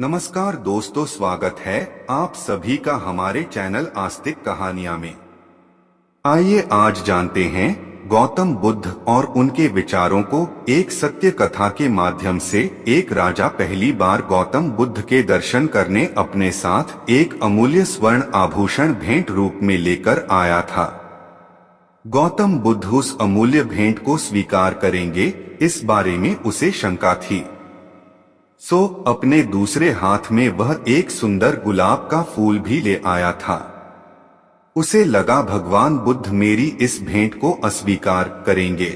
नमस्कार दोस्तों, स्वागत है आप सभी का हमारे चैनल आस्तिक कहानियां में। आइए आज जानते हैं गौतम बुद्ध और उनके विचारों को। एक सत्य कथा के माध्यम से एक राजा पहली बार गौतम बुद्ध के दर्शन करने अपने साथ एक अमूल्य स्वर्ण आभूषण भेंट रूप में लेकर आया था। गौतम बुद्ध उस अमूल्य भेंट को स्वीकार करेंगे, इस बारे में उसे शंका थी। अपने दूसरे हाथ में वह एक सुंदर गुलाब का फूल भी ले आया था। उसे लगा भगवान बुद्ध मेरी इस भेंट को अस्वीकार करेंगे।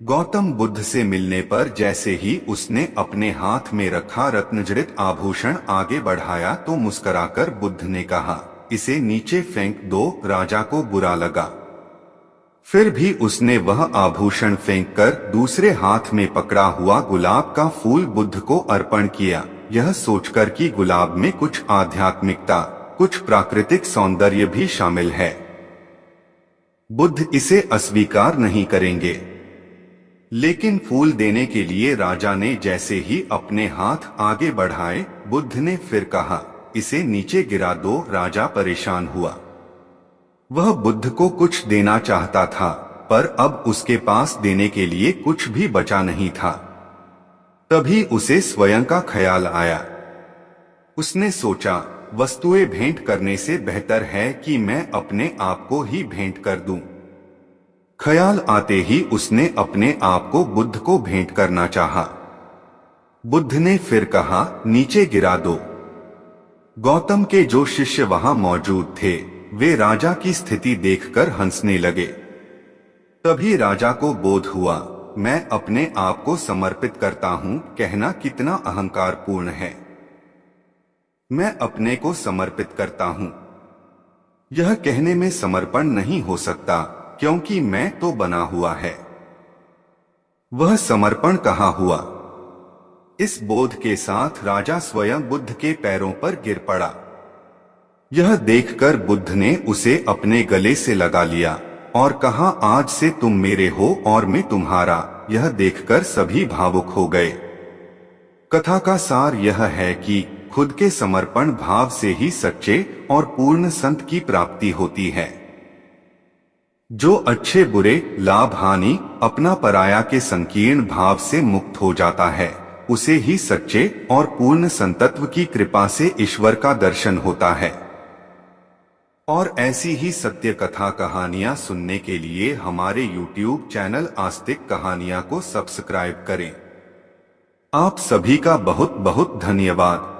गौतम बुद्ध से मिलने पर जैसे ही उसने अपने हाथ में रखा रत्नजड़ित आभूषण आगे बढ़ाया तो मुस्कुराकर बुद्ध ने कहा, इसे नीचे फेंक दो। राजा को बुरा लगा, फिर भी उसने वह आभूषण फेंककर दूसरे हाथ में पकड़ा हुआ गुलाब का फूल बुद्ध को अर्पण किया, यह सोचकर कि गुलाब में कुछ आध्यात्मिकता, कुछ प्राकृतिक सौंदर्य भी शामिल है। बुद्ध इसे अस्वीकार नहीं करेंगे। लेकिन फूल देने के लिए राजा ने जैसे ही अपने हाथ आगे बढ़ाए, बुद्ध ने फिर कहा, इसे नीचे गिरा दो। राजा परेशान हुआ। वह बुद्ध को कुछ देना चाहता था, पर अब उसके पास देने के लिए कुछ भी बचा नहीं था। तभी उसे स्वयं का ख्याल आया। उसने सोचा, वस्तुएं भेंट करने से बेहतर है कि मैं अपने आप को ही भेंट कर दूं। ख्याल आते ही उसने अपने आप को बुद्ध को भेंट करना चाहा। बुद्ध ने फिर कहा, नीचे गिरा दो। गौतम के जो शिष्य वहां मौजूद थे, वे राजा की स्थिति देखकर हंसने लगे। तभी राजा को बोध हुआ, मैं अपने आप को समर्पित करता हूं, कहना कितना अहंकारपूर्ण है। मैं अपने को समर्पित करता हूं, यह कहने में समर्पण नहीं हो सकता, क्योंकि मैं तो बना हुआ है। वह समर्पण कहाँ हुआ? इस बोध के साथ राजा स्वयं बुद्ध के पैरों पर गिर पड़ा। यह देखकर बुद्ध ने उसे अपने गले से लगा लिया और कहा, आज से तुम मेरे हो और मैं तुम्हारा। यह देखकर सभी भावुक हो गए। कथा का सार यह है कि खुद के समर्पण भाव से ही सच्चे और पूर्ण संत की प्राप्ति होती है। जो अच्छे बुरे, लाभ हानि, अपना पराया के संकीर्ण भाव से मुक्त हो जाता है, उसे ही सच्चे और पूर्ण संतत्व की कृपा से ईश्वर का दर्शन होता है। और ऐसी ही सत्य कथा कहानियां सुनने के लिए हमारे YouTube चैनल आस्तिक कहानियां को सब्सक्राइब करें। आप सभी का बहुत बहुत धन्यवाद।